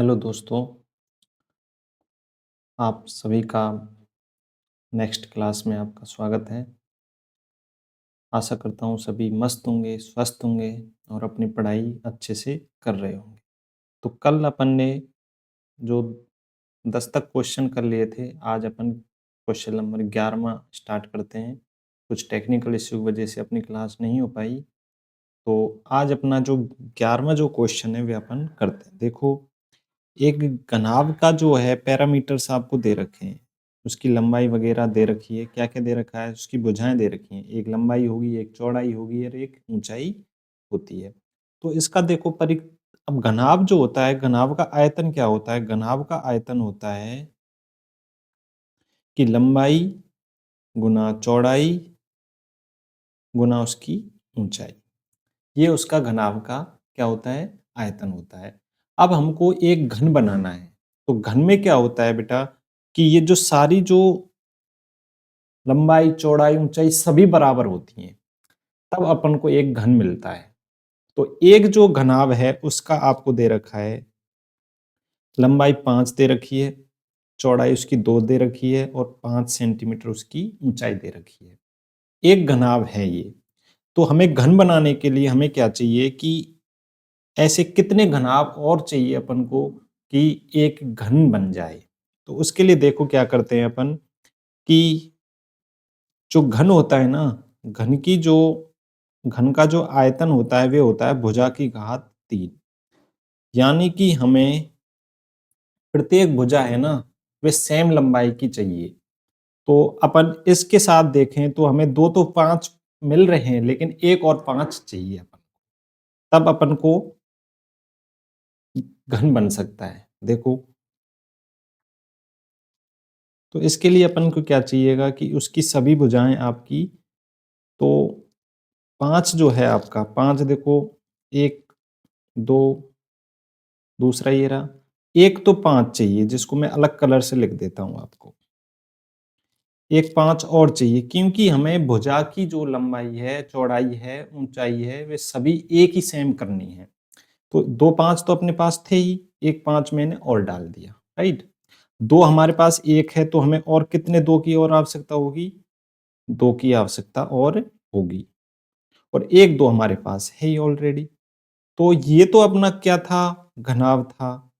Hello दोस्तों, आप सभी का नेक्स्ट क्लास में आपका स्वागत है। आशा करता हूँ सभी मस्त होंगे, स्वस्थ होंगे और अपनी पढ़ाई अच्छे से कर रहे होंगे। तो कल अपन ने जो 10 तक क्वेश्चन कर लिए थे, आज अपन क्वेश्चन नंबर 11वां स्टार्ट करते हैं। कुछ टेक्निकल इश्यू की वजह से अपनी क्लास नहीं हो पाई, तो आज अपना जो 11वां जो क्वेश्चन है, वे अपन करते हैं। देखो, एक घनाभ का जो है पैरामीटर्स आपको दे रखे हैं, उसकी लंबाई वगैरह दे रखी है, क्या-क्या दे रखा है, उसकी भुजाएँ दे रखी हैं। एक लंबाई होगी, एक चौड़ाई होगी और एक ऊँचाई होती है। तो इसका देखो अब घनाभ जो होता है, घनाभ का आयतन क्या होता है? घनाभ का आयतन होता है कि लंबाई गुना चौड़ाई गुना उसकी ऊँचाई। ये उसका घनाभ का क्या होता है? आयतन होता है। अब हमको एक घन बनाना है, तो घन में क्या होता है बेटा कि ये जो सारी जो लंबाई, चौड़ाई, ऊंचाई सभी बराबर होती हैं, तब अपन को एक घन मिलता है। तो एक जो घनाभ है उसका आपको दे रखा है, लंबाई 5 दे रखी है, चौड़ाई उसकी 2 दे रखी है और 5 सेंटीमीटर उसकी ऊंचाई दे रखी है। एक घनाभ है ये। तो हमें घन बनाने के लिए हमें क्या चाहिए कि ऐसे कितने घनाभ और चाहिए अपन को कि एक घन बन जाए। तो उसके लिए देखो क्या करते हैं अपन कि जो घन होता है ना, घन का जो आयतन होता है वे होता है भुजा की घात 3। यानी कि हमें प्रत्येक भुजा है ना, वे सेम लंबाई की चाहिए। तो अपन इसके साथ देखें तो हमें 2 तो 5 मिल रहे हैं, लेकिन 1 और 5 चाहिए अपन, तब अपन को घन बन सकता है। देखो, तो इसके लिए अपन को क्या चाहिएगा कि उसकी सभी भुजाएं आपकी, तो 5 जो है आपका, 5 देखो, 1, 2, दूसरा ये रहा, एक तो 5 चाहिए जिसको मैं अलग कलर से लिख देता हूं आपको। एक 5 और चाहिए क्योंकि हमें भुजा की जो लंबाई है, चौड़ाई है, ऊंचाई है, वे सभी एक ही सेम करनी है। तो 2 5 तो अपने पास थे ही, एक 5 मैंने और डाल दिया, राइट। 2 हमारे पास 1 है, तो हमें और कितने 2 की और आवश्यकता होगी? 2 की आवश्यकता और होगी, और 1 2 हमारे पास है ही ऑलरेडी। तो ये तो अपना क्या था? घनाभ था।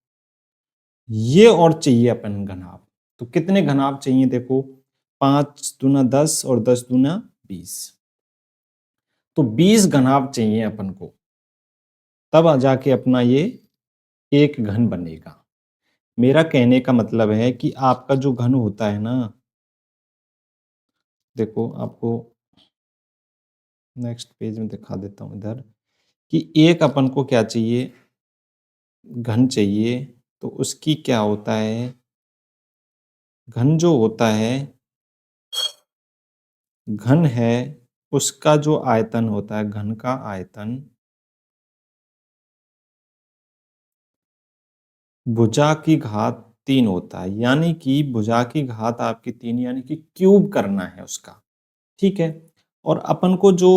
ये और चाहिए अपन घनाभ। तो कितने घनाभ चाहिए देखो, 5 दूना 10 और 10 दूना 20। तो 20 घनाभ चाहिए अपन को, तब आ जाके अपना ये एक घन बनेगा। मेरा कहने का मतलब है कि आपका जो घन होता है ना, देखो आपको नेक्स्ट पेज में दिखा देता हूं इधर, कि एक अपन को क्या चाहिए? घन चाहिए। तो उसकी क्या होता है? घन जो होता है, घन है, उसका जो आयतन होता है, घन का आयतन भुजा की घात 3 होता है। यानी कि भुजा की घात आपकी 3, यानी कि क्यूब करना है उसका, ठीक है। और अपन को जो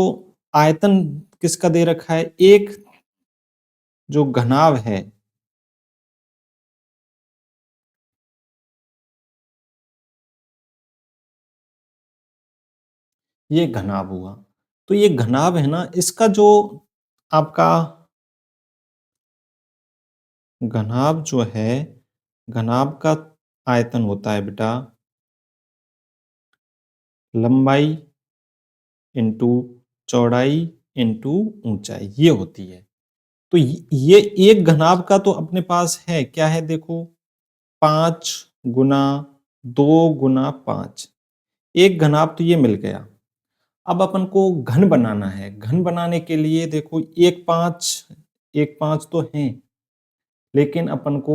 आयतन किसका दे रखा है? एक जो घनाभ है, ये घनाभ हुआ। तो ये घनाभ है ना, इसका जो आपका घनाभ जो है, घनाभ का आयतन होता है बेटा लंबाई इंटू चौड़ाई इंटू ऊंचाई, ये होती है। तो ये एक घनाभ का तो अपने पास है, क्या है देखो, 5 गुना 2 गुना 5। एक घनाभ तो ये मिल गया। अब अपन को घन बनाना है। घन बनाने के लिए देखो, एक 5 तो हैं, लेकिन अपन को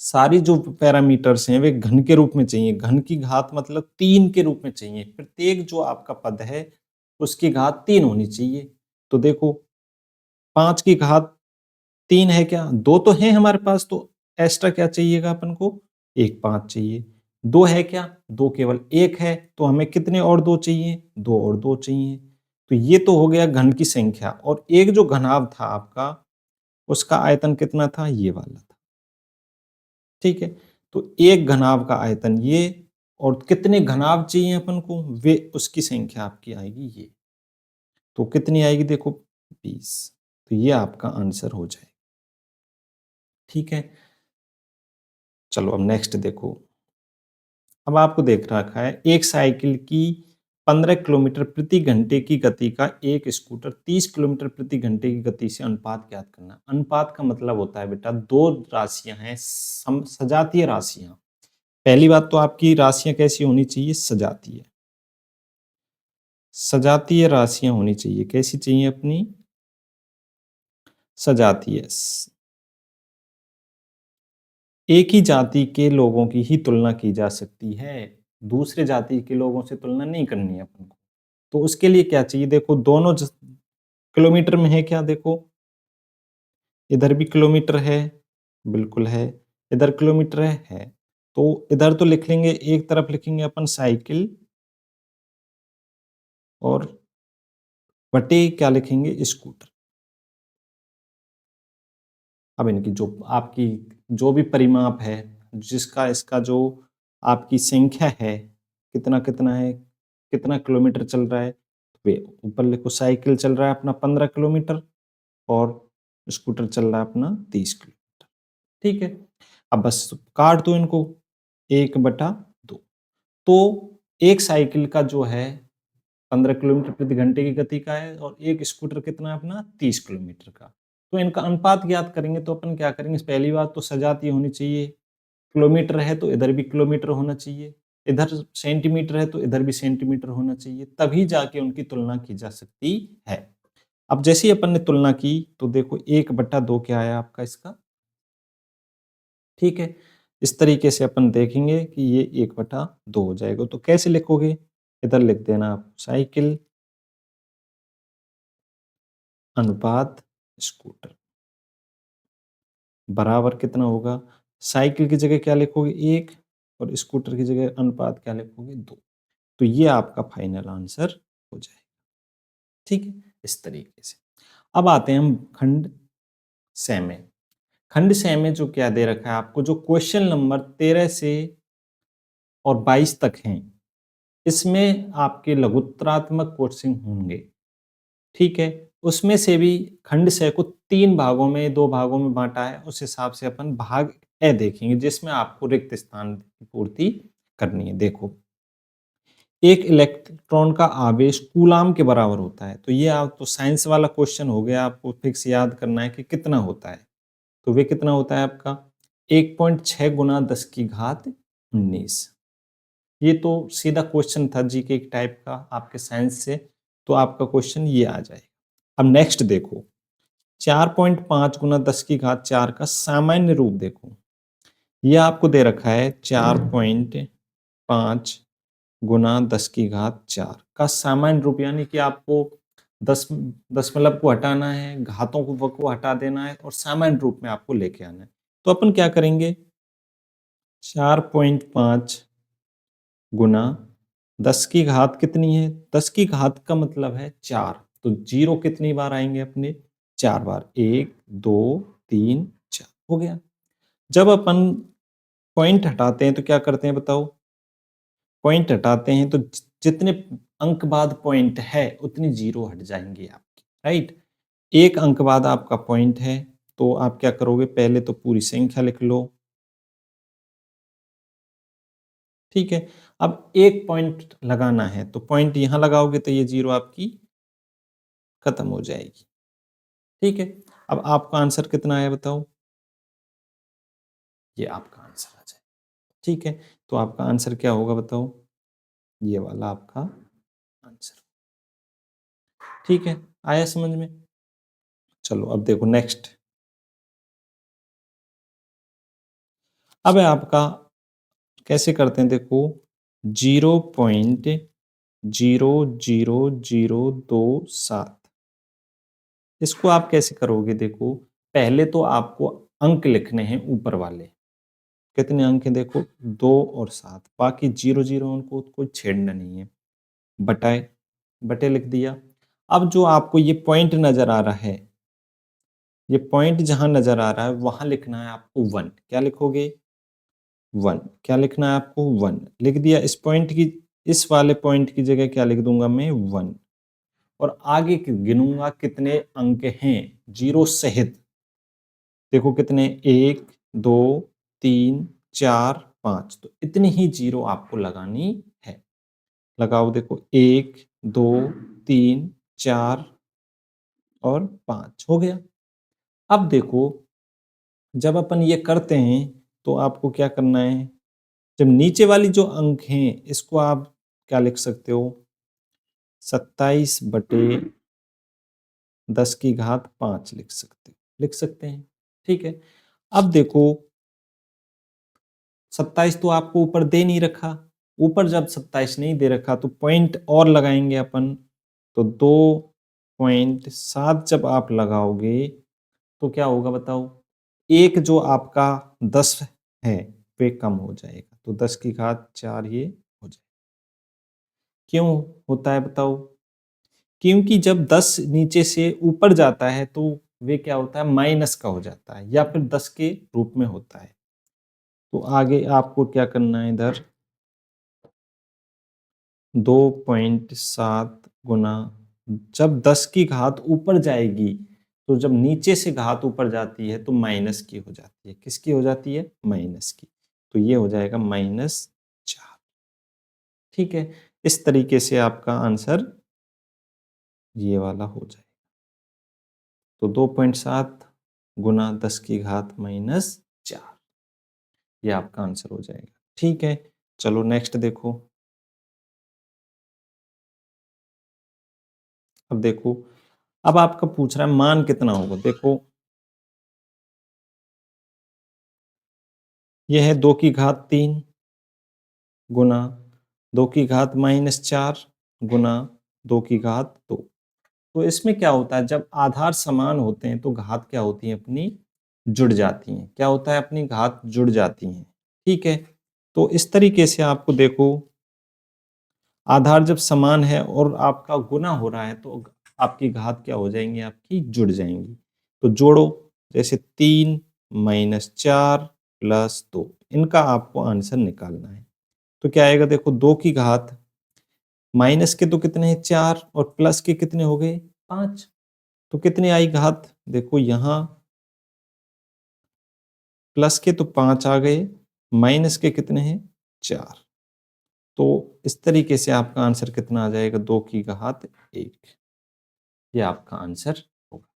सारी जो पैरामीटर्स हैं वे घन के रूप में चाहिए। घन की घात मतलब 3 के रूप में चाहिए। प्रत्येक जो आपका पद है उसकी घात 3 होनी चाहिए। तो देखो, 5 की घात 3 है क्या? 2 तो है हमारे पास, तो एक्स्ट्रा क्या चाहिएगा अपन को? एक 5 चाहिए। 2 है क्या? 2 केवल 1 है, तो हमें कितने और 2 चाहिए? 2 और 2 चाहिए। तो ये तो हो गया घन की संख्या। और एक जो घनाभ था आपका, उसका आयतन कितना था? ये वाला था। ठीक है? तो एक घनाभ का आयतन ये, और कितने घनाभ चाहिए अपन को, वे उसकी संख्या आपकी आएगी ये। तो कितनी आएगी देखो, 20। तो ये आपका आंसर हो जाएगा। ठीक है? चलो अब नेक्स्ट देखो। अब आपको देख रखा है एक साइकिल की 15 किलोमीटर प्रति घंटे की गति का एक स्कूटर 30 किलोमीटर प्रति घंटे की गति से अनुपात ज्ञात करना। अनुपात का मतलब होता है बेटा, दो राशियां हैं सजातीय राशियां। पहली बात तो आपकी राशियां कैसी होनी चाहिए, सजातीय। सजातीय राशियां होनी चाहिए, कैसी चाहिए अपनी, सजातीय। एक ही जाति के लोगों की ही तुलना की जा सकती है, दूसरे जाति के लोगों से तुलना नहीं करनी है अपन को। तो उसके लिए क्या चाहिए, देखो दोनों किलोमीटर में है क्या, देखो इधर भी किलोमीटर है, बिल्कुल है, इधर किलोमीटर है। तो इधर तो लिख लेंगे, एक तरफ लिखेंगे अपन साइकिल, और बटे क्या लिखेंगे, स्कूटर। अब इनकी जो आपकी जो भी परिमाप है, जिसका इसका जो आपकी संख्या है, कितना कितना है, कितना किलोमीटर चल रहा है, वे ऊपर लिखो, साइकिल चल रहा है अपना 15 किलोमीटर, और स्कूटर चल रहा है अपना 30 किलोमीटर। ठीक है? अब बस काट दो इनको, 1/2। तो एक साइकिल का जो है 15 किलोमीटर प्रति घंटे की गति का है, और एक स्कूटर कितना है अपना, 30 किलोमीटर का। तो इनका अनुपात ज्ञात करेंगे, तो अपन क्या करेंगे, पहली बात तो सजातीय होनी चाहिए। किलोमीटर है तो इधर भी किलोमीटर होना चाहिए, इधर सेंटीमीटर है तो इधर भी सेंटीमीटर होना चाहिए, तभी जाके उनकी तुलना की जा सकती है। अब जैसे ही अपन ने तुलना की, तो देखो 1/2 क्या आया आपका इसका। ठीक है? इस तरीके से अपन देखेंगे कि ये 1/2 हो जाएगा। तो कैसे लिखोगे, इधर लिख देना आप साइकिल अनुपात स्कूटर बराबर कितना होगा, साइकिल की जगह क्या लिखोगे, 1, और स्कूटर की जगह अनुपात क्या लिखोगे, 2। तो ये आपका फाइनल आंसर हो जाएगा। ठीक है? इस तरीके से। अब आते हैं हम खंड से में। खंड से में जो क्या दे रखा है आपको, जो क्वेश्चन नंबर 13 से और 22 तक हैं, इसमें आपके लघुत्तरात्मक क्वेश्चन होंगे। ठीक है? उसमें से भी खंड से को 3 भागों में, 2 भागों में बाँटा है, उस हिसाब से अपन भाग ए देखेंगे, जिसमें आपको रिक्त स्थान की पूर्ति करनी है। देखो, एक इलेक्ट्रॉन का आवेश कूलाम के बराबर होता है। तो ये आप तो साइंस वाला क्वेश्चन हो गया, आपको फिक्स याद करना है कि कितना होता है। तो वे कितना होता है आपका, 1.6 गुना 10 की घात 19। ये तो सीधा क्वेश्चन था जीके टाइप का आपके साइंस से, तो आपका क्वेश्चन ये आ जाएगा। अब नेक्स्ट देखो, 4.5 गुना 10 की घात 4 का सामान्य रूप देखो। ये आपको दे रखा है 4.5 गुना 10 की घात 4 का सामान्य रूप, यानी कि आपको 10 दशमलव को हटाना है, घातों को हटा देना है, और सामान्य रूप में आपको लेके आना है। तो अपन क्या करेंगे, 4.5 गुना 10 की घात कितनी है, 10 की घात का मतलब है 4। तो जीरो कितनी बार आएंगे अपने, 4 बार, 1 2 3 4 हो गया। जब अपन पॉइंट हटाते हैं तो क्या करते हैं बताओ, पॉइंट हटाते हैं तो जितने अंक बाद पॉइंट है उतनी जीरो हट जाएंगे आपकी, राइट। एक अंक बाद आपका पॉइंट है, तो आप क्या करोगे, पहले तो पूरी संख्या लिख लो। ठीक है? अब एक पॉइंट लगाना है, तो पॉइंट यहां लगाओगे तो ये जीरो आपकी खत्म हो जाएगी। ठीक है? अब आपका आंसर कितना आया बताओ, ये आपका आंसर आ जाए। ठीक है? तो आपका आंसर क्या होगा बताओ, ये वाला आपका आंसर। ठीक है? आया समझ में? चलो अब देखो नेक्स्ट। अब है आपका, कैसे करते हैं देखो, 0.00027। इसको आप कैसे करोगे, देखो पहले तो आपको अंक लिखने हैं ऊपर वाले। कितने अंक हैं देखो, 2 और 7, बाकी 0 0 उनको कोई छेड़ना नहीं है। बटाए, बटे लिख दिया। अब जो आपको ये पॉइंट नजर आ रहा है, ये पॉइंट जहां नजर आ रहा है वहां लिखना है आपको 1। क्या लिखोगे, 1। क्या लिखना है आपको? 1 लिख दिया। इस वाले पॉइंट की जगह क्या लिख दूंगा मैं? 1। और आगे गिनूंगा कितने अंक हैं जीरो सहित। देखो कितने, 1 2 3 4 5, तो इतनी ही जीरो आपको लगानी है। लगाओ, देखो 1 2 3 4 और 5 हो गया। अब देखो, जब अपन ये करते हैं तो आपको क्या करना है? जब नीचे वाली जो अंक हैं इसको आप क्या लिख सकते हो? 27/10⁵ लिख सकते हैं। ठीक है। अब देखो, 27 तो आपको ऊपर दे नहीं रखा। ऊपर जब 27 नहीं दे रखा तो पॉइंट और लगाएंगे अपन। तो 2.7 जब आप लगाओगे तो क्या होगा बताओ? एक जो आपका 10 है वे कम हो जाएगा, तो 10⁴ ये हो जाएगा। क्यों होता है बताओ? क्योंकि जब 10 नीचे से ऊपर जाता है तो वे क्या होता है? माइनस का हो जाता है या फिर 10 के रूप में होता है। तो आगे आपको क्या करना है? इधर 2.7 गुना, जब 10⁵ ऊपर जाएगी तो जब नीचे से घात ऊपर जाती है तो माइनस की हो जाती है। किसकी हो जाती है? माइनस की। तो ये हो जाएगा -4। ठीक है। इस तरीके से आपका आंसर ये वाला हो जाएगा। तो 2.7 गुना 10⁻⁻4, ये आपका आंसर हो जाएगा। ठीक है। चलो नेक्स्ट देखो। अब देखो, अब आपका पूछ रहा है मान कितना होगा। देखो, यह है 2⁵3 गुना 2⁻⁻4 गुना 2⁵2। तो इसमें क्या होता है? जब आधार समान होते हैं तो घात क्या होती है अपनी? जुड़ जाती हैं। क्या होता है? अपनी घात जुड़ जाती हैं। ठीक है। तो इस तरीके से आपको देखो, आधार जब समान है और आपका गुना हो रहा है तो आपकी घात क्या हो जाएंगी? आपकी जुड़ जाएंगी। तो जोड़ो, जैसे 3 -4 +2, इनका आपको आंसर निकालना है। तो क्या आएगा? देखो, 2⁵, माइनस के तो कितने हैं? 4, और प्लस के कितने हो गए? 5। तो कितनी आई घात? देखो यहाँ प्लस के तो 5 आ गए, माइनस के कितने हैं? 4। तो इस तरीके से आपका आंसर कितना आ जाएगा? 2⁵1। ये आपका आंसर होगा।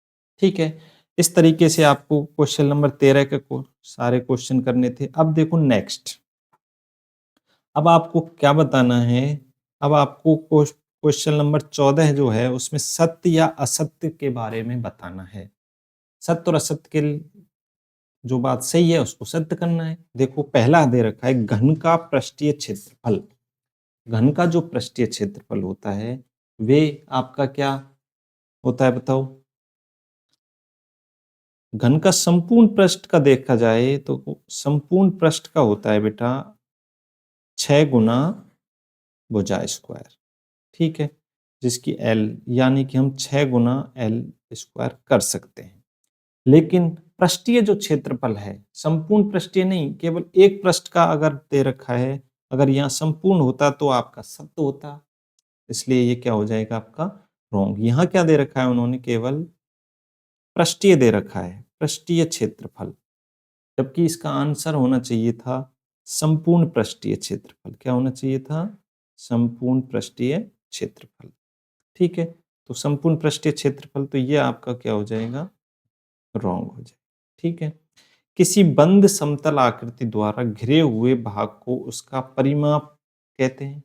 ठीक है। इस तरीके से आपको क्वेश्चन नंबर 13 के सारे क्वेश्चन करने थे। अब देखो नेक्स्ट। अब आपको क्या बताना है? अब आपको क्वेश्चन नंबर 14 जो है उसमें सत्य या असत्य के बारे में बताना है। सत्य और असत्य के जो बात सही है उसको सत्य करना है। देखो, पहला दे रखा है घन का पृष्ठीय क्षेत्रफल। घन का जो पृष्ठीय क्षेत्रफल होता है वे आपका क्या होता है बताओ? घन का संपूर्ण पृष्ठ का देखा जाए तो संपूर्ण पृष्ठ का होता है बेटा 6 गुना भुजा स्क्वायर। ठीक है। जिसकी एल, यानी कि हम 6 गुना एल स्क्वायर कर सकते हैं। लेकिन पृष्ठीय जो क्षेत्रफल है, संपूर्ण पृष्ठीय नहीं, केवल एक पृष्ठ का अगर दे रखा है, अगर यहाँ संपूर्ण होता तो आपका सत्य होता। इसलिए ये क्या हो जाएगा? आपका रॉन्ग। यहाँ क्या दे रखा है उन्होंने? केवल पृष्ठीय दे रखा है, पृष्ठीय क्षेत्रफल, जबकि इसका आंसर होना चाहिए था संपूर्ण पृष्ठीय क्षेत्रफल। क्या होना चाहिए था? संपूर्ण पृष्ठीय क्षेत्रफल। ठीक है। तो संपूर्ण पृष्ठीय क्षेत्रफल, तो ये आपका क्या हो जाएगा? रॉन्ग हो जाएगा। ठीक है। किसी बंद समतल आकृति द्वारा घिरे हुए भाग को उसका परिमाप कहते हैं।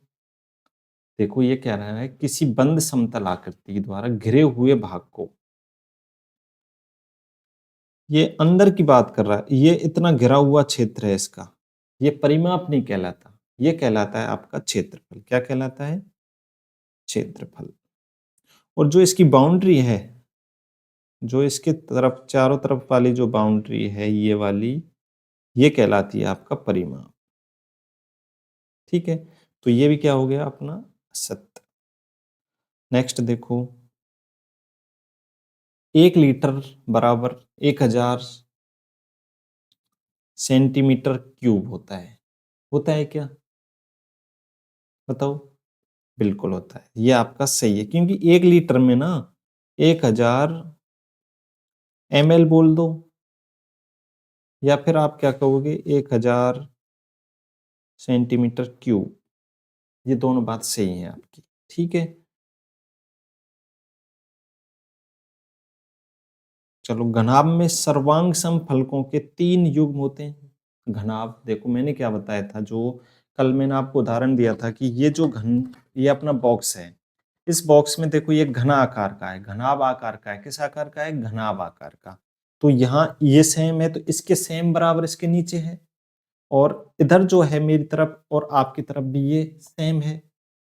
देखो, ये कह रहा है किसी बंद समतल आकृति द्वारा घिरे हुए भाग को, ये अंदर की बात कर रहा है। ये इतना घिरा हुआ क्षेत्र है इसका, ये परिमाप नहीं कहलाता, ये कहलाता है आपका क्षेत्रफल। क्या कहलाता है? क्षेत्रफल। और जो इसकी बाउंड्री है, जो इसके तरफ चारों तरफ वाली जो बाउंड्री है ये वाली, ये कहलाती है आपका परिमाप। ठीक है। तो ये भी क्या हो गया अपना? सत्य। नेक्स्ट देखो, 1 लीटर बराबर 1000 सेंटीमीटर क्यूब होता है। होता है क्या? बताओ। बिल्कुल होता है, ये आपका सही है, क्योंकि 1 लीटर में ना 1000 ml बोल दो, या फिर आप क्या कहोगे 1000 सेंटीमीटर क्यूब, ये दोनों बात सही है आपकी। ठीक है, चलो, घनाभ में सर्वांग समफलकों के 3 युग्म होते हैं। घनाभ देखो मैंने क्या बताया था, जो कल मैंने आपको उदाहरण दिया था कि ये जो ये अपना बॉक्स है, इस बॉक्स में देखो ये घना आकार का है, घनाभ आकार का है। किस आकार का है? घनाभ आकार का। तो यहाँ ये सेम है, तो इसके सेम बराबर इसके नीचे है, और इधर जो है मेरी तरफ और आपकी तरफ भी ये सेम है,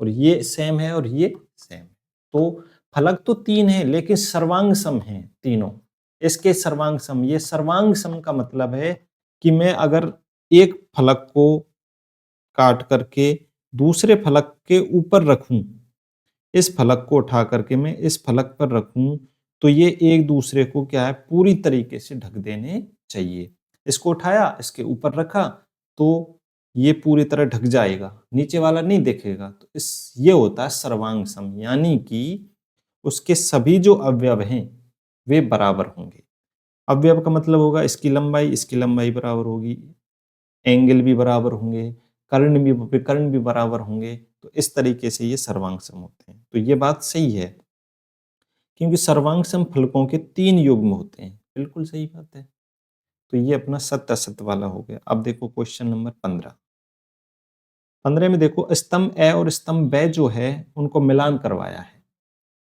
और ये सेम है, और ये सेम है। तो फलक तो 3 है, लेकिन सर्वांग सम है तीनों। इसके सर्वांग सम, ये सर्वांग सम का मतलब है कि मैं अगर एक फलक को काट करके दूसरे फलक के ऊपर रखूं, इस फलक को उठा करके मैं इस फलक पर रखूं, तो ये एक दूसरे को क्या है, पूरी तरीके से ढक देने चाहिए। इसको उठाया, इसके ऊपर रखा, तो ये पूरी तरह ढक जाएगा, नीचे वाला नहीं दिखेगा। तो ये होता है सर्वांग सम, यानी कि उसके सभी जो अवयव हैं वे बराबर होंगे। अवयव का मतलब होगा इसकी लंबाई बराबर होगी, एंगल भी बराबर होंगे, विकर्ण भी बराबर होंगे। तो इस तरीके से ये सर्वांग सम होते हैं। तो ये बात सही है, क्योंकि सर्वांग सम फलकों के 3 युग्म होते हैं। बिल्कुल सही बात है। तो ये अपना सत्य असत्य वाला हो गया। अब देखो क्वेश्चन नंबर 15। 15 में देखो, स्तंभ ए और स्तंभ ब जो है उनको मिलान करवाया है।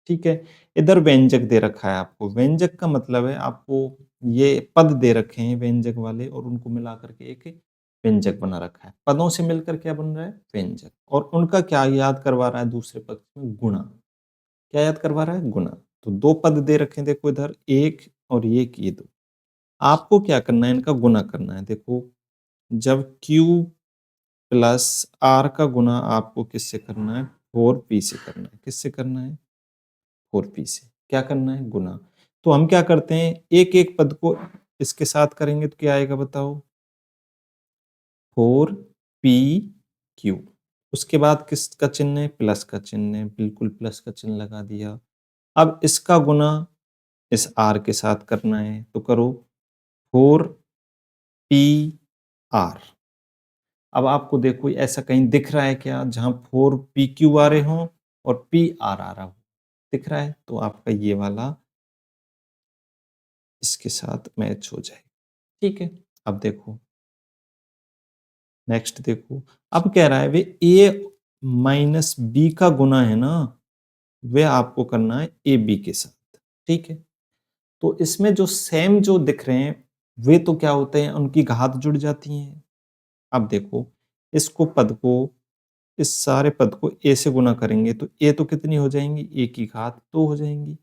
ठीक है, इधर व्यंजक दे रखा है आपको। व्यंजक का मतलब है आपको ये पद दे रखे हैं व्यंजक वाले, और उनको मिला करके एक व्यंजक बना रखा है। पदों से मिलकर क्या बन रहा है? व्यंजक। और उनका क्या याद करवा रहा है? दूसरे पक्ष में गुणा। क्या याद करवा रहा है? गुणा। तो 2 पद दे रखे हैं देखो इधर, एक और ये 2। आपको क्या करना है? इनका गुणा करना है। देखो, जब Q प्लस R का गुणा आपको किससे करना है? 4P से करना है। किससे करना है? 4P से। क्या करना है? गुना। तो हम क्या करते हैं, एक एक पद को इसके साथ करेंगे तो क्या आएगा बताओ? 4PQ। उसके बाद किसका चिन्ह है? प्लस का चिन्ह है। बिल्कुल प्लस का चिन्ह लगा दिया। अब इसका गुना इस R के साथ करना है, तो करो 4PR। अब आपको देखो ऐसा कहीं दिख रहा है क्या जहां 4PQ आ रहे हो और PR आ रहा हो? दिख रहा है? तो आपका ये वाला इसके साथ मैच हो जाएगा। ठीक है, अब देखो नेक्स्ट देखो। अब कह रहा है वे ए माइनस बी का गुना है ना, वे आपको करना है ए बी के साथ। ठीक है, तो इसमें जो सेम जो दिख रहे हैं वे तो क्या होते हैं, उनकी घात जुड़ जाती हैं। अब देखो, इसको पद को, इस सारे पद को ए से गुना करेंगे तो ए तो कितनी हो जाएंगी? ए की घात 2 हो जाएंगी।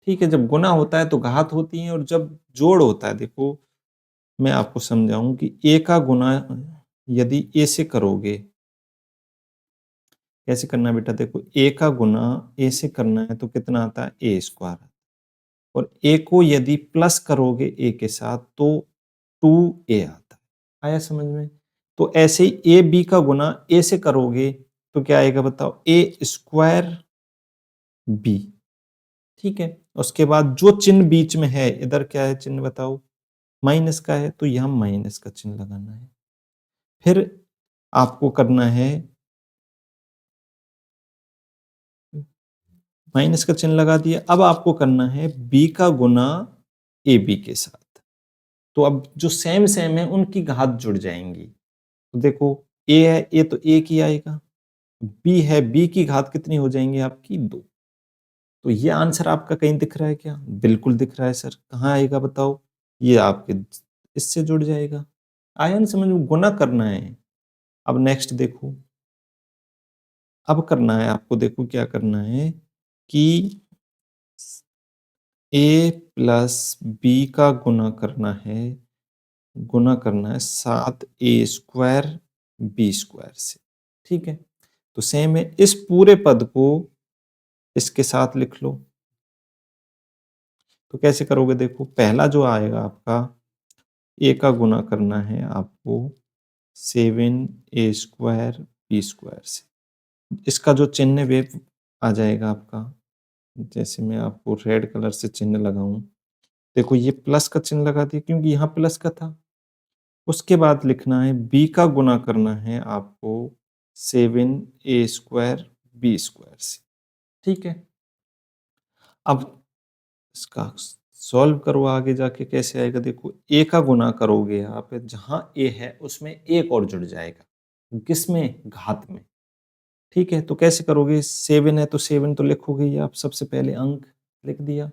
ठीक है, जब गुना होता है तो घात होती है, और जब जोड़ होता है, देखो मैं आपको समझाऊं कि ए का गुना यदि ए से करोगे, कैसे करना है बेटा? देखो, ए का गुना ए से करना है तो कितना आता है? ए स्क्वायर। और ए को यदि प्लस करोगे ए के साथ तो 2a आता है। आया समझ में? तो ऐसे ही ए बी का गुना ए से करोगे तो क्या आएगा बताओ? ए स्क्वायर बी। ठीक है, उसके बाद जो चिन्ह बीच में है, इधर क्या है चिन्ह बताओ? माइनस का है, तो यहां माइनस का चिन्ह लगाना है। फिर आपको करना है, माइनस का चिन्ह लगा दिया। अब आपको करना है बी का गुना ए बी के साथ। तो अब जो सेम सेम है उनकी घात जुड़ जाएंगी। तो देखो, ए है, ए तो एक ही आएगा। बी है, बी की घात कितनी हो जाएंगी आपकी? 2। तो ये आंसर आपका कहीं दिख रहा है क्या? बिल्कुल दिख रहा है सर। कहाँ आएगा बताओ? ये आपके इससे जुड़ जाएगा। आया ना समझ में? गुना करना है। अब नेक्स्ट देखो, अब करना है आपको, देखो क्या करना है कि ए प्लस बी का गुना करना है, गुना करना है 7a² b² से। ठीक है, तो सेम है, इस पूरे पद को इसके साथ लिख लो। तो कैसे करोगे? देखो, पहला जो आएगा आपका, ए का गुना करना है आपको 7a² b² से। इसका जो चिन्ह वे आ जाएगा आपका, जैसे मैं आपको रेड कलर से चिन्ह लगाऊं, देखो ये प्लस का चिन्ह लगा दिया क्योंकि यहाँ प्लस का था। उसके बाद लिखना है b का गुना करना है आपको 7a² b² से। ठीक है, अब इसका सॉल्व करो, आगे जाके कैसे आएगा देखो। a का गुना करोगे आप, जहां a है उसमें एक और जुड़ जाएगा, किसमें, घात में। ठीक है, तो कैसे करोगे, 7 है तो 7 तो लिखोगे ही आप, सबसे पहले अंक लिख दिया,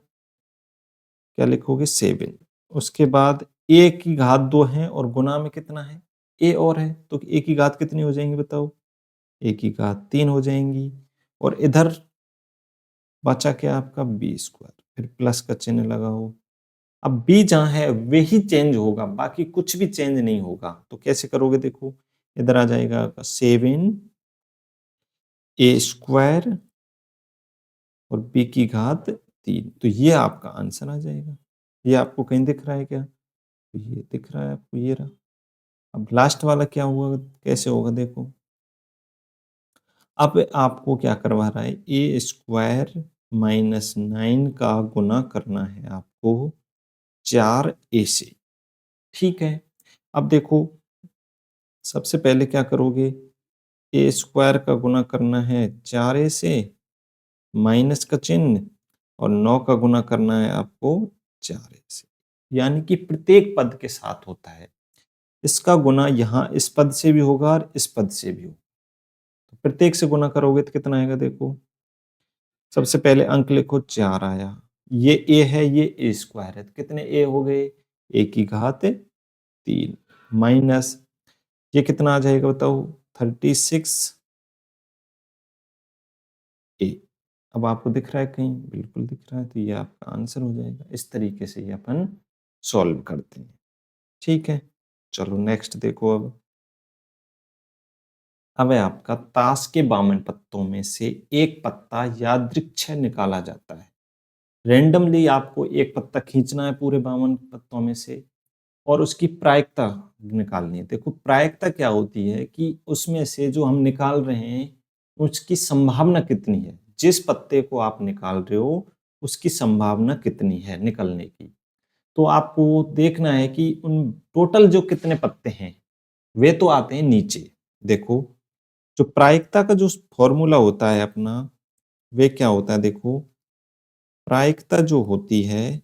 क्या लिखोगे 7। उसके बाद a की घात 2 है और गुना में कितना है, a और है, तो a की घात कितनी हो जाएंगी बताओ, a की घात 3 हो जाएंगी। और इधर बचा क्या आपका b², फिर प्लस का चिन्ह लगाओ। अब b जहां है वही चेंज होगा, बाकी कुछ भी चेंज नहीं होगा। तो कैसे करोगे देखो, इधर आ जाएगा 7a² और b की घात 3, तो ये आपका आंसर आ जाएगा। ये आपको कहीं दिख रहा है क्या, तो ये दिख रहा है आपको, ये रहा। अब लास्ट वाला क्या हुआ, कैसे होगा देखो। अब आपको क्या करवा रहा है, a² -9 का गुना करना है आपको 4a से। ठीक है, अब देखो सबसे पहले क्या करोगे, a² का गुना करना है 4a से, माइनस का चिन्ह, और 9 का गुना करना है आपको 4a से, यानी कि प्रत्येक पद के साथ होता है। इसका गुना यहाँ इस पद से भी होगा और इस पद से भी होगा। तो प्रत्येक से गुना करोगे तो कितना आएगा देखो, सबसे पहले अंक लिखो 4 आया, ये a है, ये a² है, तो कितने a हो गए, a की घात 3, माइनस ये कितना आ जाएगा बताओ, 36a। अब आपको दिख रहा है कहीं, बिल्कुल दिख रहा है, तो ये आपका आंसर हो जाएगा। इस तरीके से ये अपन सॉल्व करते हैं। ठीक है, चलो नेक्स्ट देखो। अब है आपका, ताश के 52 पत्तों में से एक पत्ता यादृच्छिक निकाला जाता है। रेंडमली आपको एक पत्ता खींचना है पूरे 52 पत्तों में से और उसकी प्रायिकता निकालनी है। देखो प्रायिकता क्या होती है कि उसमें से जो हम निकाल रहे हैं उसकी संभावना कितनी है, जिस पत्ते को आप निकाल रहे हो उसकी संभावना कितनी है निकलने की। तो आपको देखना है कि उन टोटल जो कितने पत्ते हैं वे तो आते हैं नीचे। देखो जो प्रायिकता का जो फॉर्मूला होता है अपना, वे क्या होता है देखो, प्रायिकता जो होती है,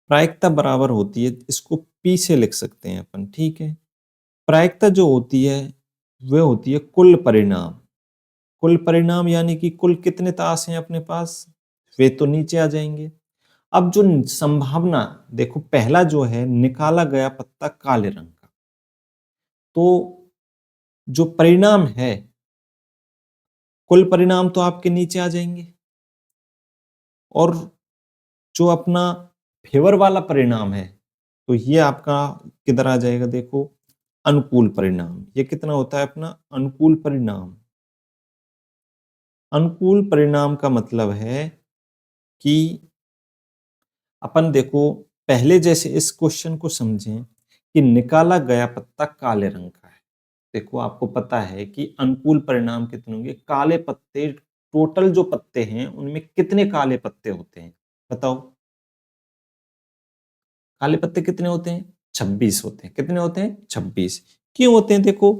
प्रायिकता बराबर होती है, इसको पी से लिख सकते हैं अपन। ठीक है, प्रायिकता जो होती है वह होती है कुल परिणाम। कुल परिणाम यानी कि कुल कितने ताश हैं अपने पास, वे तो नीचे आ जाएंगे। अब जो संभावना, देखो पहला जो है निकाला गया पत्ता काले रंग का, तो जो परिणाम है कुल परिणाम तो आपके नीचे आ जाएंगे, और जो अपना फेवर वाला परिणाम है तो ये आपका किधर आ जाएगा देखो, अनुकूल परिणाम। ये कितना होता है अपना अनुकूल परिणाम। अनुकूल परिणाम का मतलब है कि अपन देखो पहले जैसे इस क्वेश्चन को समझें कि निकाला गया पत्ता काले रंग का है। देखो आपको पता है कि अनुकूल परिणाम कितने होंगे, काले पत्ते, टोटल जो पत्ते हैं उनमें कितने काले पत्ते होते हैं बताओ। काले पत्ते कितने होते हैं, 26 होते हैं। कितने होते हैं, 26। क्यों होते हैं देखो,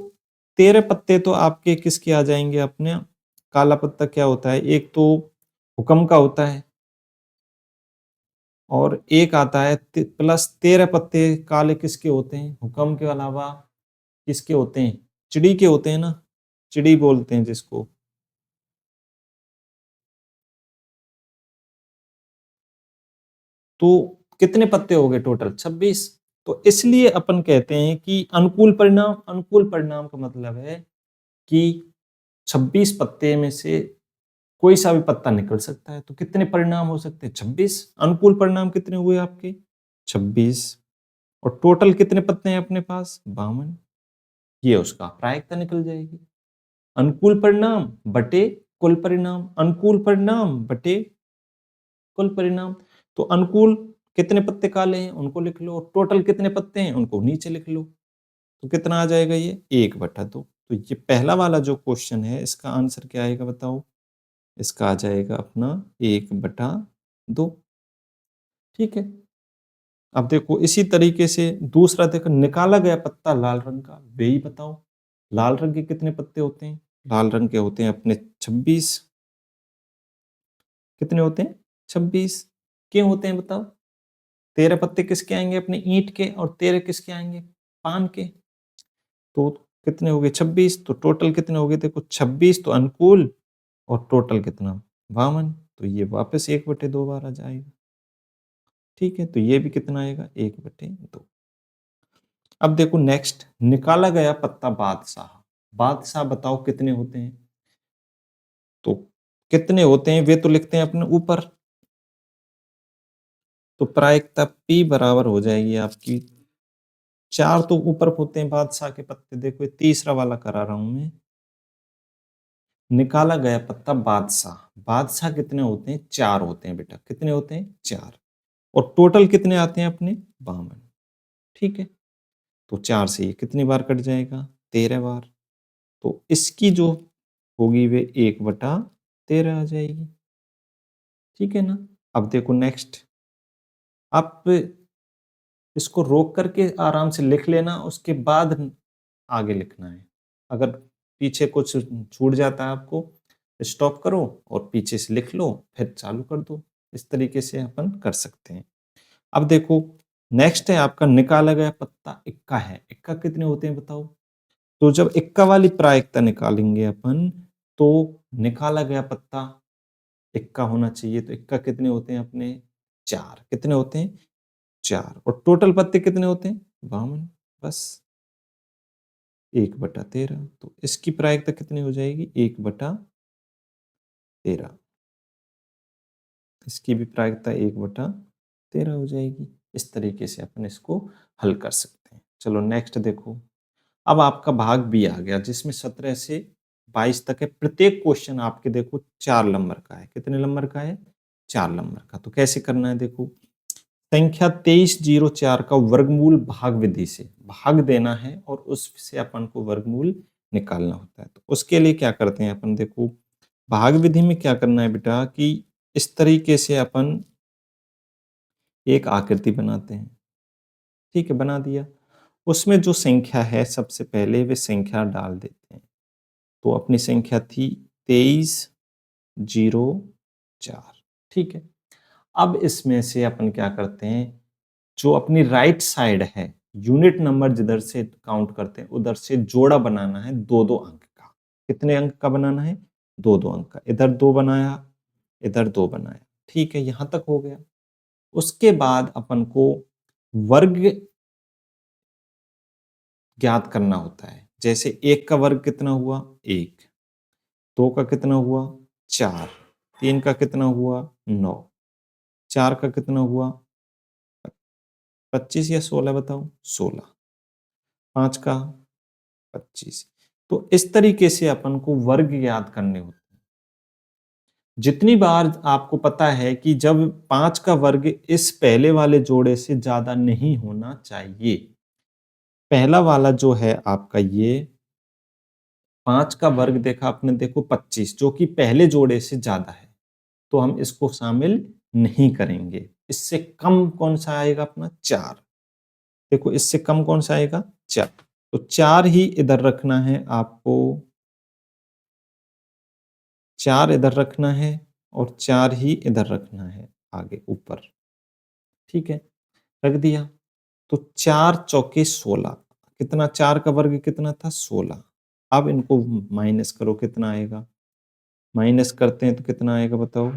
13 पत्ते तो आपके किसके आ जाएंगे अपने, काला पत्ता क्या होता है, एक तो हुक्म का होता है और एक आता है प्लस 13 पत्ते काले किसके होते हैं, हुक्म के अलावा किसके होते हैं, चिड़ी के होते हैं ना, चिड़ी बोलते हैं जिसको। तो कितने पत्ते हो गए टोटल, 26। तो इसलिए अपन कहते हैं कि अनुकूल परिणाम, अनुकूल परिणाम का मतलब है कि 26 पत्ते में से कोई सा भी पत्ता निकल सकता है। तो कितने परिणाम हो सकते हैं, 26। अनुकूल परिणाम कितने हुए आपके, 26। और टोटल कितने पत्ते हैं अपने पास, 52। ये उसका प्रायिकता निकल जाएगी, अनुकूल परिणाम बटे कुल परिणाम, अनुकूल परिणाम बटे कुल परिणाम। तो अनुकूल कितने पत्ते काले हैं उनको लिख लो, और टोटल कितने पत्ते हैं उनको नीचे लिख लो। तो कितना आ जाएगा ये 1/2। तो ये पहला वाला जो क्वेश्चन है इसका आंसर क्या आएगा बताओ? इसका आ जाएगा अपना 1/2। ठीक है। अब देखो इसी तरीके से दूसरा देखो, निकाला गया पत्ता लाल रंग का, वे ही बताओ। लाल रंग के कितने पत्ते होते हैं? लाल रंग के होते हैं अपने 26। कितने होते हैं? 26। क्यों होते हैं बताओ? 13 पत्ते किसके आएंगे? अपने ईंट के, और 13 किसके आएंगे? पान के। तो कितने हो गए? 26। तो टोटल कितने हो गए? देखो 26 तो अनुकूल, और टोटल कितना? 52। तो ये वापस 1/2 बार आ जाएगा। ठीक है, तो ये भी कितना आएगा? 1/2। अब देखो नेक्स्ट, निकाला गया पत्ता बादशाह। बादशाह बताओ कितने होते हैं? तो कितने होते हैं वे तो लिखते हैं अपने ऊपर। तो प्रायिकता P बराबर हो जाएगी आपकी 4। तो ऊपर होते हैं बादशाह के पत्ते। देखो ये तीसरा वाला करा रहा हूं मैं। निकाला गया पत्ता बादशाह। बादशाह कितने होते हैं? 4 होते हैं बेटा। कितने होते हैं? 4। और टोटल कितने आते हैं अपने? 52। ठीक है, तो 4 से ये कितनी बार कट जाएगा? 13 बार। तो इसकी जो होगी वे 1/13 आ जाएगी। ठीक है ना? अब देखो नेक्स्ट, आप इसको रोक करके आराम से लिख लेना, उसके बाद आगे लिखना है। अगर पीछे कुछ छूट जाता है आपको, स्टॉप करो और पीछे से लिख लो, फिर चालू कर दो। इस तरीके से अपन कर सकते हैं। अब देखो नेक्स्ट है आपका, निकाला गया पत्ता इक्का है। इक्का कितने होते हैं बताओ? तो जब इक्का वाली प्रायिकता निकालेंगे अपन, तो निकाला गया पत्ता इक्का होना चाहिए। तो इक्का कितने होते हैं अपने? 4। कितने होते हैं? 4। और टोटल पत्ते कितने होते हैं? 52। बस 1/13। तो इसकी प्रायिकता कितनी हो जाएगी? 1/13। इसकी भी प्रायिकता 1/13 हो जाएगी। इस तरीके से अपन इसको हल कर सकते हैं। चलो नेक्स्ट देखो, अब आपका भाग बी आ गया, जिसमें 17 से 22 तक है। प्रत्येक क्वेश्चन आपके देखो 4 नंबर का है। कितने नंबर का है? 4 नंबर का। तो कैसे करना है देखो, संख्या 2304 का वर्गमूल भाग विधि से भाग देना है, और उससे अपन को वर्गमूल निकालना होता है। तो उसके लिए क्या करते हैं अपन, देखो भाग विधि में क्या करना है बेटा, कि इस तरीके से अपन एक आकृति बनाते हैं। ठीक है, बना दिया। उसमें जो संख्या है सबसे पहले वे संख्या डाल देते हैं। तो अपनी संख्या थी 2304। ठीक है, अब इसमें से अपन क्या करते हैं, जो अपनी राइट साइड है, यूनिट नंबर जिधर से काउंट करते हैं उधर से जोड़ा बनाना है 2-2 अंक का। कितने अंक का बनाना है? 2-2 अंक का। इधर 2 बनाया, इधर 2 बनाया। ठीक है, यहां तक हो गया। उसके बाद अपन को वर्ग ज्ञात करना होता है। जैसे 1 का वर्ग कितना हुआ? 1। 2 का कितना हुआ? 4। 3 का कितना हुआ? 9। 4 का कितना हुआ? 25 या 16 बताओ? 16। 5 का 25। तो इस तरीके से अपन को वर्ग याद करने होते हैं। जितनी बार आपको पता है कि जब 5 का वर्ग इस पहले वाले जोड़े से ज्यादा नहीं होना चाहिए। पहला वाला जो है आपका ये 5 का वर्ग देखा आपने, देखो 25, जो कि पहले जोड़े से ज्यादा है, तो हम इसको शामिल नहीं करेंगे। इससे कम कौन सा आएगा अपना? 4। देखो इससे कम कौन सा आएगा? 4। तो 4 ही इधर रखना है आपको, 4 इधर रखना है, और 4 ही इधर रखना है आगे ऊपर। ठीक है, रख दिया। तो 4 चौके 16। कितना? 4 का वर्ग कितना था? 16। अब इनको माइनस करो, कितना आएगा? माइनस करते हैं तो कितना आएगा बताओ?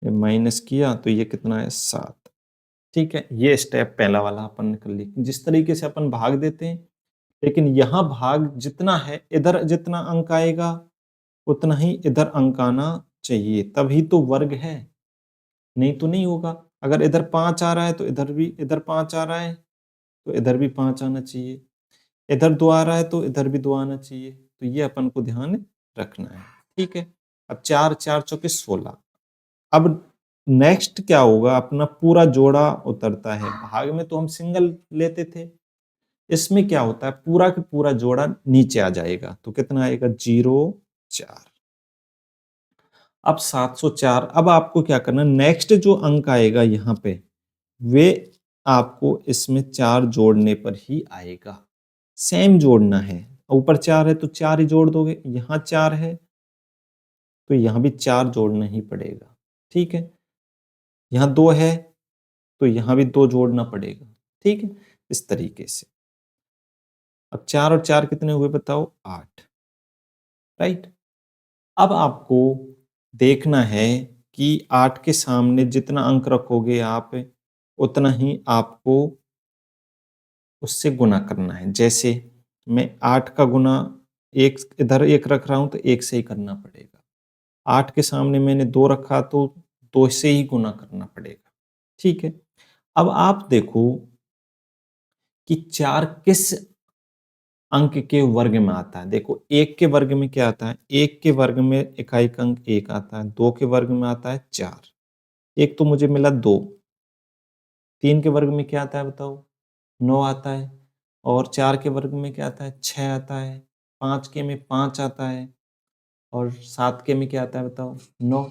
ये माइनस किया तो ये कितना है? 7। ठीक है, ये स्टेप पहला वाला अपन ने कर लिया। जिस तरीके से अपन भाग देते हैं, लेकिन यहाँ भाग जितना है, इधर जितना अंक आएगा उतना ही इधर अंक आना चाहिए, तभी तो वर्ग है। नहीं तो नहीं होगा। अगर इधर 5 आ रहा है तो इधर 5 आ रहा है, तो इधर भी 5 आना चाहिए। इधर 2 आ रहा है तो इधर भी 2 आना चाहिए। तो ये अपन को ध्यान रखना है। ठीक है, अब 4 4 चौके 16। अब नेक्स्ट क्या होगा, अपना पूरा जोड़ा उतरता है। भाग में तो हम सिंगल लेते थे, इसमें क्या होता है, पूरा का पूरा जोड़ा नीचे आ जाएगा, तो कितना आएगा 0 4। अब 704, अब आपको क्या करना है, नेक्स्ट जो अंक आएगा यहाँ पे, वे आपको इसमें 4 जोड़ने पर ही आएगा। सेम जोड़ना है, ऊपर 4 है तो 4 ही जोड़ दोगे, यहाँ 4 है तो यहाँ भी 4 जोड़ना ही पड़ेगा, ठीक है। यहाँ 2 है तो यहाँ भी 2 जोड़ना पड़ेगा, ठीक है। इस तरीके से अब 4 और 4 कितने हुए बताओ, 8, राइट। अब आपको देखना है कि 8 के सामने जितना अंक रखोगे आप, उतना ही आपको उससे गुना करना है। जैसे मैं 8 का गुना, एक इधर 1 रख रहा हूं तो 1 से ही करना पड़ेगा। 8 के सामने मैंने 2 रखा तो 2 से ही गुना करना पड़ेगा, ठीक है। अब आप देखो कि 4 किस अंक के वर्ग में आता है। देखो 1 के वर्ग में क्या आता है, 1 के वर्ग में इकाई का अंक 1 आता है, 2 के वर्ग में आता है 4, एक तो मुझे मिला 2, 3 के वर्ग में क्या आता है बताओ, 9 आता है, और 4 के वर्ग में क्या आता है, 6 आता है, 5 के में 5 आता है, और 7 के में क्या आता है बताओ, 9,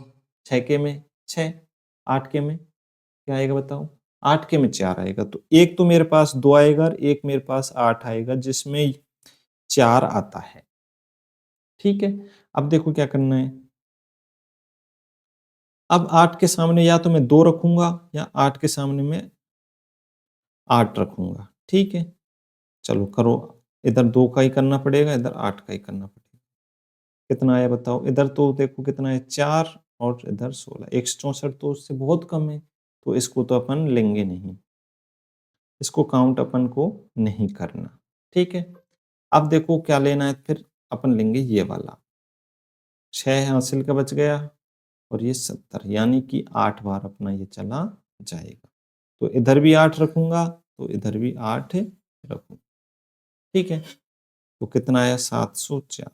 6 के में 6, 8 के में क्या आएगा बताओ, 8 के में 4 आएगा। तो एक तो मेरे पास 2 आएगा और एक मेरे पास 8 आएगा जिसमें 4 आता है, ठीक है। अब देखो क्या करना है, अब 8 के सामने या तो मैं 2 रखूंगा या 8 के सामने मैं 8 रखूंगा, ठीक है। चलो करो, इधर 2 का ही करना पड़ेगा, इधर 8 का ही करना पड़ेगा। कितना आया बताओ, इधर तो देखो कितना है 4 और इधर 16, 164 तो उससे बहुत कम है, तो इसको तो अपन लेंगे नहीं, इसको काउंट अपन को नहीं करना, ठीक है। अब देखो क्या लेना है, फिर अपन लेंगे ये वाला, 6 हासिल का बच गया और ये 70, यानी कि 8 बार अपना ये चला जाएगा। तो इधर भी 8 रखूंगा तो इधर भी 8 रखूंगा, ठीक है। तो कितना आया 704,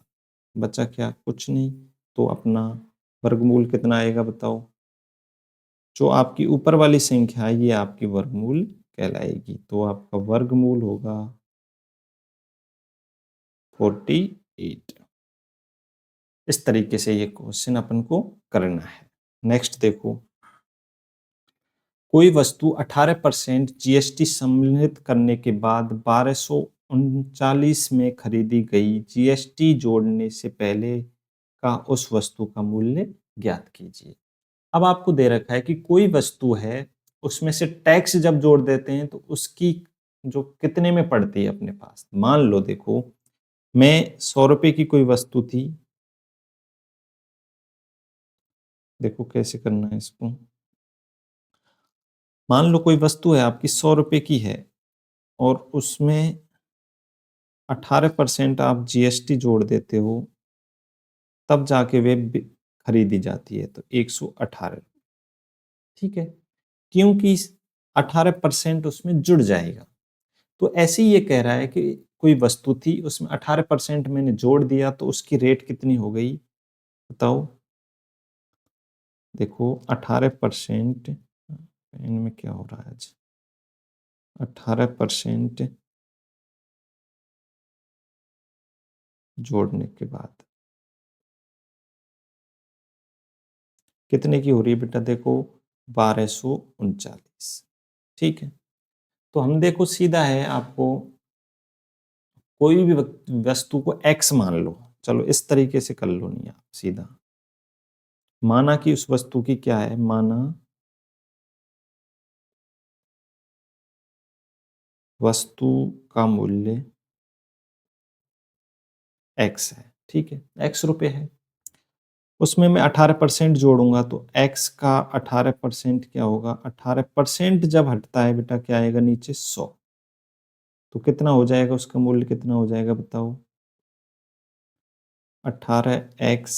बचा क्या, कुछ नहीं। तो अपना वर्गमूल कितना आएगा बताओ, जो आपकी ऊपर वाली संख्या है ये आपकी वर्गमूल कहलाएगी, तो आपका वर्गमूल होगा 48। इस तरीके से ये क्वेश्चन अपन को करना है। नेक्स्ट देखो, कोई वस्तु 18% जीएसटी सम्मिलित करने के बाद 1239 में खरीदी गई, जीएसटी जोड़ने से पहले का उस वस्तु का मूल्य ज्ञात कीजिए। अब आपको दे रखा है कि कोई वस्तु है, उसमें से टैक्स जब जोड़ देते हैं तो उसकी जो कितने में पड़ती है अपने पास। मान लो देखो, मैं 100 रुपए की कोई वस्तु थी, देखो कैसे करना है इसको। मान लो कोई वस्तु है आपकी 100 रुपए की है और उसमें 18% आप जीएसटी जोड़ देते हो, तब जाके वे खरीदी जाती है, तो 118, ठीक है। क्योंकि 18% उसमें जुड़ जाएगा, तो ऐसे ही ये कह रहा है कि कोई वस्तु थी उसमें 18% मैंने जोड़ दिया तो उसकी रेट कितनी हो गई बताओ। देखो 18%, इनमें क्या हो रहा है आज, 18% जोड़ने के बाद कितने की हो रही है बेटा, देखो 1239, ठीक है। तो हम देखो सीधा है, आपको कोई भी वस्तु को x मान लो, चलो इस तरीके से कर लो, नहीं आप सीधा माना कि उस वस्तु की क्या है, माना वस्तु का मूल्य x है, ठीक है, x रुपए है। उसमें मैं 18% जोड़ूंगा तो x का 18% क्या होगा, 18% जब हटता है बेटा क्या आएगा नीचे 100, तो कितना हो जाएगा, उसका मूल्य कितना हो जाएगा बताओ, 18x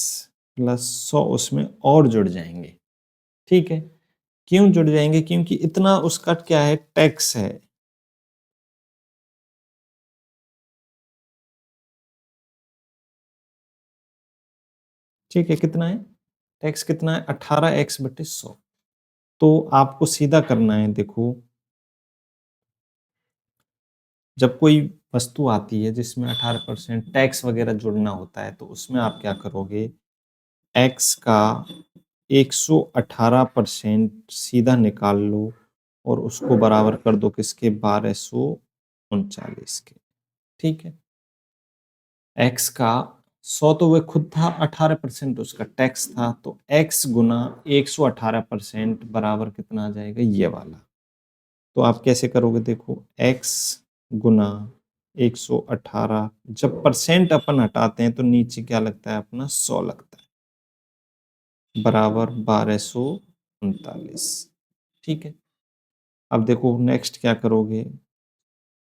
प्लस 100 उसमें और जुड़ जाएंगे, ठीक है। क्यों जुड़ जाएंगे, क्योंकि इतना उसका क्या है, टैक्स है, ठीक है। कितना है टैक्स, कितना है 18x/100। तो आपको सीधा करना है, देखो जब कोई वस्तु आती है जिसमें 18% टैक्स वगैरह जुड़ना होता है, तो उसमें आप क्या करोगे, x का 118% सीधा निकाल लो और उसको बराबर कर दो किसके, 1239 के। ठीक है, x का 100 तो वह खुद था, 18% उसका टैक्स था, तो x गुना 118% बराबर कितना आ जाएगा, ये वाला। तो आप कैसे करोगे, देखो x गुना 118, जब परसेंट अपन हटाते हैं तो नीचे क्या लगता है अपना, 100 लगता है, बराबर 1239। ठीक है, अब देखो नेक्स्ट क्या करोगे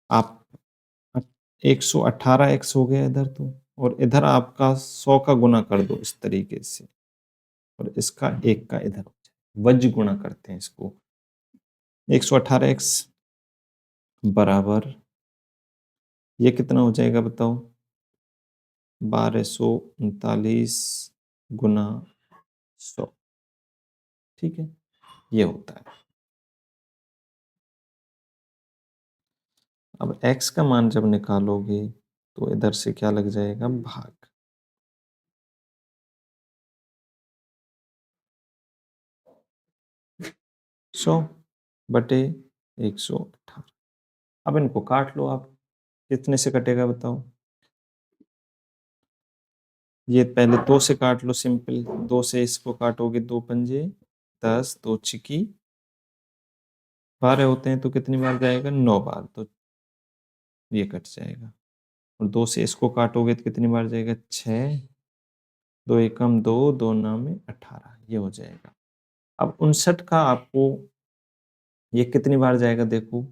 आप, 118x हो गया इधर तो, और इधर आपका 100 का गुना कर दो इस तरीके से, और इसका एक का इधर हो जाए, वज्र गुणा करते हैं इसको। 118x बराबर, ये कितना हो जाएगा बताओ, 1239 गुना 100। ठीक है, ये होता है। अब x का मान जब निकालोगे तो इधर से क्या लग जाएगा, भाग। 100 बटे 118। अब इनको काट लो आप, कितने से कटेगा बताओ, ये पहले 2 से काट लो, सिंपल 2 से इसको काटोगे, 2 पंजे 10, 2 छिकी 12 होते हैं, तो कितनी बार जाएगा, 9 बार, तो ये कट जाएगा। और 2 से इसको काटोगे तो कितनी बार जाएगा, 6, 2 एकम 2, 2 नामे 18, ये हो जाएगा। अब 59 का आपको ये कितनी बार जाएगा देखो,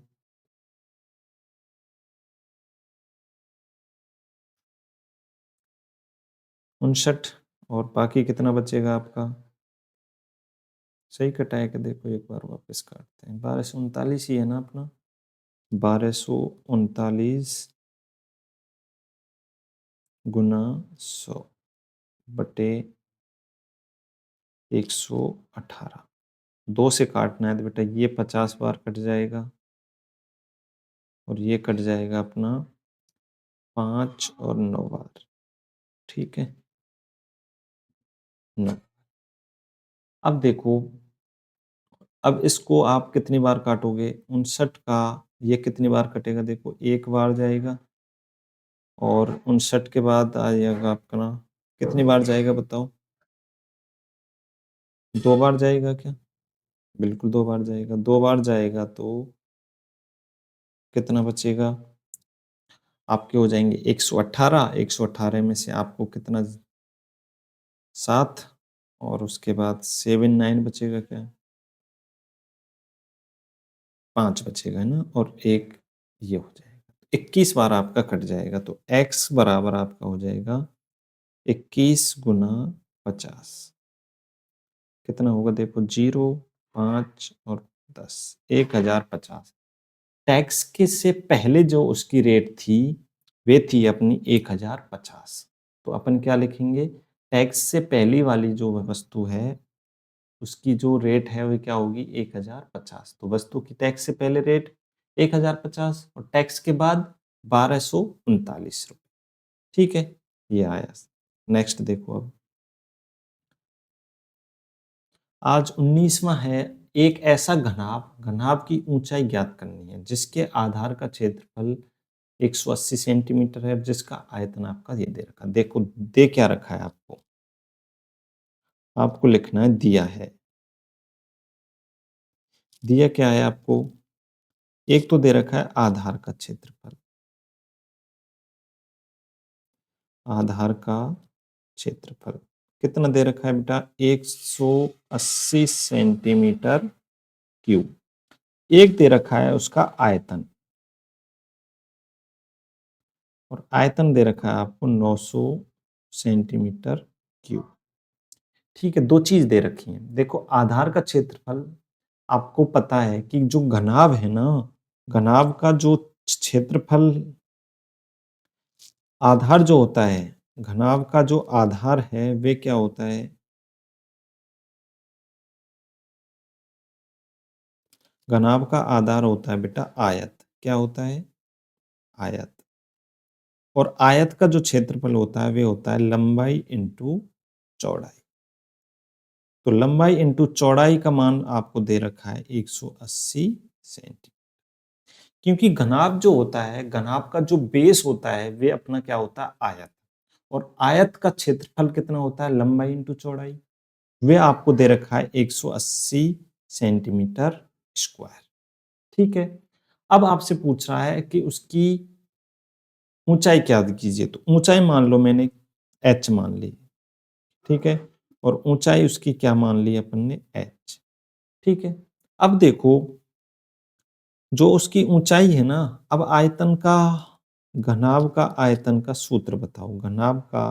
59, और बाकी कितना बचेगा आपका, सही कटा है कि, देखो एक बार वापस काटते हैं, 1239 ही है ना अपना, 1239 गुना 100 बटे 118। 2 से काटना है तो बेटा ये 50 बार कट जाएगा, और ये कट जाएगा अपना 5 और 9 बार। ठीक है, 9। अब देखो, अब इसको आप कितनी बार काटोगे, 59 का ये कितनी बार कटेगा, देखो एक बार जाएगा, और 59 के बाद आ जाएगा आपका, कितनी बार जाएगा बताओ, 2 बार जाएगा क्या, बिल्कुल 2 बार जाएगा, 2 बार जाएगा तो कितना बचेगा, आपके हो जाएंगे 118, 118 में से आपको कितना, 7, और उसके बाद 7 9 बचेगा क्या, 5 बचेगा, है ना, और एक ये हो जाएगा, 21 बार आपका कट जाएगा, तो x बराबर आपका हो जाएगा 21 गुना 50। कितना होगा देखो, 0, 5 और 10, 1050। टैक्स के से पहले जो उसकी रेट थी, वे थी अपनी 1050। तो अपन क्या लिखेंगे, टैक्स से पहली वाली जो वस्तु है उसकी जो रेट है वो क्या होगी, 1050। तो वस्तु की टैक्स से पहले रेट 1050, और टैक्स के बाद 1239 रुपये। ठीक है, ये आया। नेक्स्ट देखो, अब आज 19वां है, एक ऐसा घनाभ, घनाभ की ऊंचाई ज्ञात करनी है जिसके आधार का क्षेत्रफल 180 सेंटीमीटर है, जिसका आयतन आपका ये दे रखा, देखो दे क्या रखा है आपको, आपको लिखना है दिया है, दिया क्या है आपको, एक तो दे रखा है आधार का क्षेत्रफल, आधार का क्षेत्रफल कितना दे रखा है बेटा, 180 सेंटीमीटर क्यूब। एक दे रखा है उसका आयतन, और आयतन दे रखा है आपको 900 सेंटीमीटर क्यूब। ठीक है, दो चीज दे रखी है, देखो आधार का क्षेत्रफल, आपको पता है कि जो घनाभ है ना, घनाभ का जो क्षेत्रफल, आधार जो होता है, घनाभ का जो आधार है वे क्या होता है, घनाभ का आधार होता है बेटा आयत, क्या होता है, आयत। और आयत का जो क्षेत्रफल होता है वे होता है लंबाई इंटू चौड़ाई। तो लंबाई इंटू चौड़ाई का मान आपको दे रखा है 180 सेंटीमीटर। क्योंकि घनाभ जो होता है, घनाभ का जो बेस होता है वे अपना क्या होता है, आयत। और आयत का क्षेत्रफल कितना होता है, लंबाई इंटू चौड़ाई। वे आपको दे रखा है 180 सेंटीमीटर स्क्वायर। ठीक है। अब आपसे पूछ रहा है कि उसकी ऊंचाई क्या कीजिए, तो ऊंचाई मान लो मैंने h मान ली। ठीक है। और ऊंचाई उसकी क्या मान ली अपन ने, h। ठीक है। अब देखो जो उसकी ऊंचाई है ना, अब आयतन का, घनाभ का आयतन का सूत्र बताओ। घनाभ का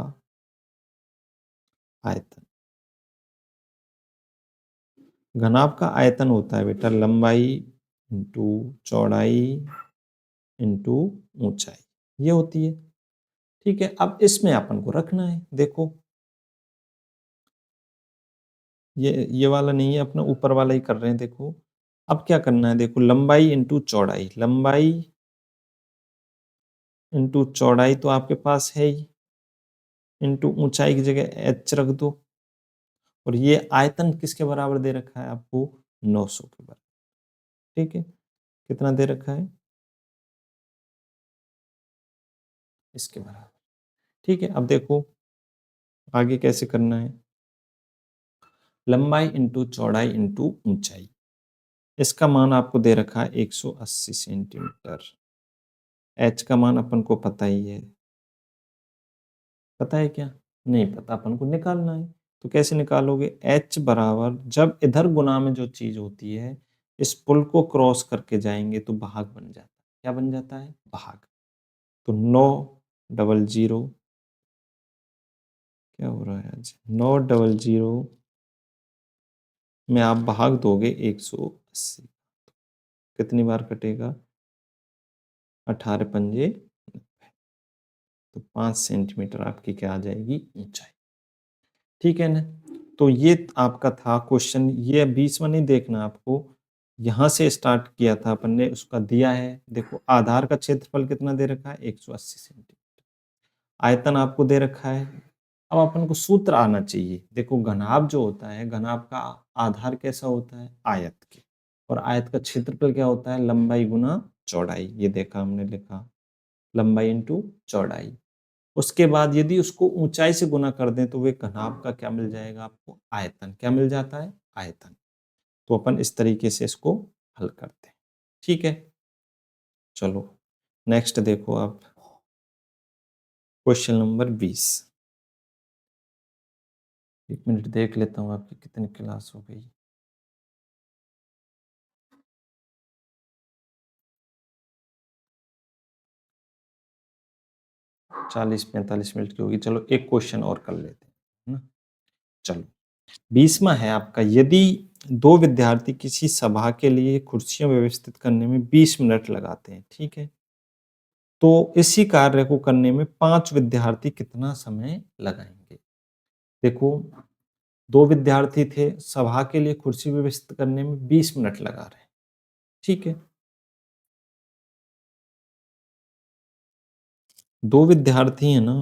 आयतन, घनाभ का आयतन होता है बेटा लंबाई इंटू चौड़ाई इंटू ऊंचाई, ये होती है। ठीक है। अब इसमें अपन को रखना है, देखो ये वाला नहीं है, अपना ऊपर वाला ही कर रहे हैं। देखो अब क्या करना है, देखो लंबाई इंटू चौड़ाई, लंबाई इंटू चौड़ाई तो आपके पास है ही, इंटू ऊंचाई की जगह h रख दो। और ये आयतन किसके बराबर दे रखा है आपको, 900 के बराबर। ठीक है। कितना दे रखा है, इसके बराबर। ठीक है। अब देखो आगे कैसे करना है, लंबाई इंटू चौड़ाई इंटू ऊंचाई। इसका मान आपको दे रखा है 180 सेंटीमीटर। h का मान अपन को पता ही है, पता है क्या, नहीं पता, अपन को निकालना है। तो कैसे निकालोगे, h बराबर, जब इधर गुना में जो चीज होती है इस पुल को क्रॉस करके जाएंगे तो भाग बन जाता है। क्या बन जाता है, भाग। तो 900, क्या हो रहा है आज, 900 में आप भाग दोगे 180, कितनी बार कटेगा, 18 पंजे 90। तो 5 सेंटीमीटर आपकी क्या आ जाएगी, ऊंचाई। ठीक है ना। तो ये आपका था क्वेश्चन, ये 20वां नहीं देखना आपको, यहां से स्टार्ट किया था अपन ने, उसका दिया है। देखो आधार का क्षेत्रफल कितना दे रखा है, 180 सेंटीमीटर। आयतन आपको दे रखा है। अब अपन को सूत्र आना चाहिए। देखो घनाभ जो होता है, घनाभ का आधार कैसा होता है, आयत के। और आयत का क्षेत्रफल क्या होता है, लंबाई गुना चौड़ाई। ये देखा हमने, लिखा लंबाई इंटू चौड़ाई। उसके बाद यदि उसको ऊंचाई से गुना कर दें तो वे घनाभ का क्या मिल जाएगा आपको, आयतन। क्या मिल जाता है, आयतन। तो अपन इस तरीके से इसको हल करते हैं। ठीक है। चलो नेक्स्ट देखो आप, क्वेश्चन नंबर 20। एक मिनट देख लेता हूँ आपकी कितनी क्लास हो गई। 40-45 मिनट की होगी। चलो एक क्वेश्चन और कर लेते हैं, है ना। चलो 20वां है आपका, यदि दो विद्यार्थी किसी सभा के लिए कुर्सियां व्यवस्थित करने में 20 मिनट लगाते हैं, ठीक है, तो इसी कार्य को करने में 5 विद्यार्थी कितना समय लगाएंगे। देखो दो विद्यार्थी थे, सभा के लिए कुर्सी व्यवस्थित करने में 20 मिनट लगा रहे हैं। ठीक है। दो विद्यार्थी हैं ना,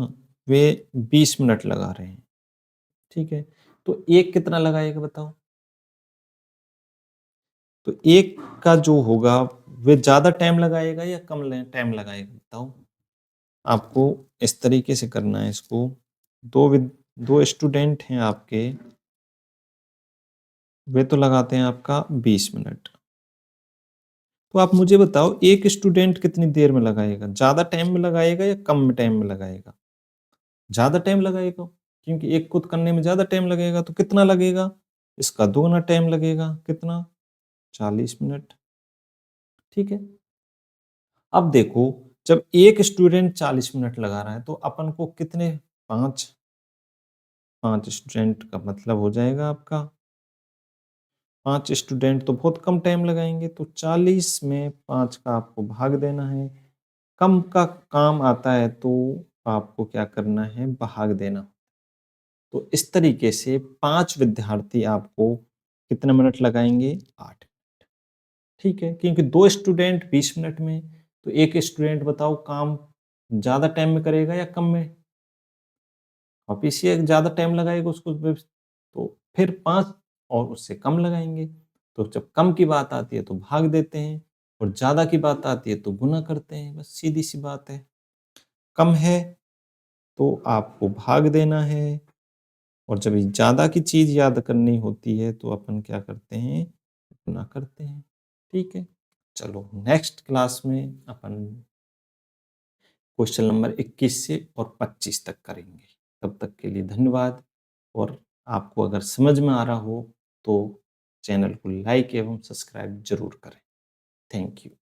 वे 20 मिनट लगा रहे हैं। ठीक है। तो एक कितना लगाएगा बताओ। तो एक का जो होगा वे ज्यादा टाइम लगाएगा या कम टाइम लगाएगा बताओ। आपको इस तरीके से करना है इसको। दो स्टूडेंट हैं आपके, वे तो लगाते हैं आपका 20 मिनट। तो आप मुझे बताओ एक स्टूडेंट कितनी देर में लगाएगा, ज्यादा टाइम में लगाएगा या कम टाइम में लगाएगा। ज्यादा टाइम लगाएगा, क्योंकि एक खुद करने में ज्यादा टाइम लगेगा। तो कितना लगेगा, इसका दोगुना टाइम लगेगा। कितना, 40 मिनट। ठीक है। अब देखो जब एक स्टूडेंट 40 मिनट लगा रहा है तो अपन को कितने, पांच, पांच स्टूडेंट का मतलब हो जाएगा आपका, 5 स्टूडेंट तो बहुत कम टाइम लगाएंगे। तो 40 में 5 का आपको भाग देना है। कम का काम आता है तो आपको क्या करना है, भाग देना। तो इस तरीके से 5 विद्यार्थी आपको कितने मिनट लगाएंगे, 8 मिनट। ठीक है। क्योंकि दो स्टूडेंट 20 मिनट में, तो एक स्टूडेंट बताओ काम ज़्यादा टाइम में करेगा या कम में? ऑब्वियसली ज़्यादा टाइम लगाएगा उसको तो फिर 5 और उससे कम लगाएँगे। तो जब कम की बात आती है तो भाग देते हैं और ज़्यादा की बात आती है तो गुना करते हैं, बस सीधी-सी बात है। कम है तो आपको भाग देना है और जब ज़्यादा की चीज़ याद करनी होती है तो अपन क्या करते हैं, गुना करते हैं। ठीक है? चलो नेक्स्ट क्लास में अपन क्वेश्चन नंबर 21 से और 25 तक करेंगे। तब तक के लिए धन्यवाद और आपको अगर समझ में आ रहा हो तो चैनल को लाइक एवं सब्सक्राइब ज़रूर करें। Thank you.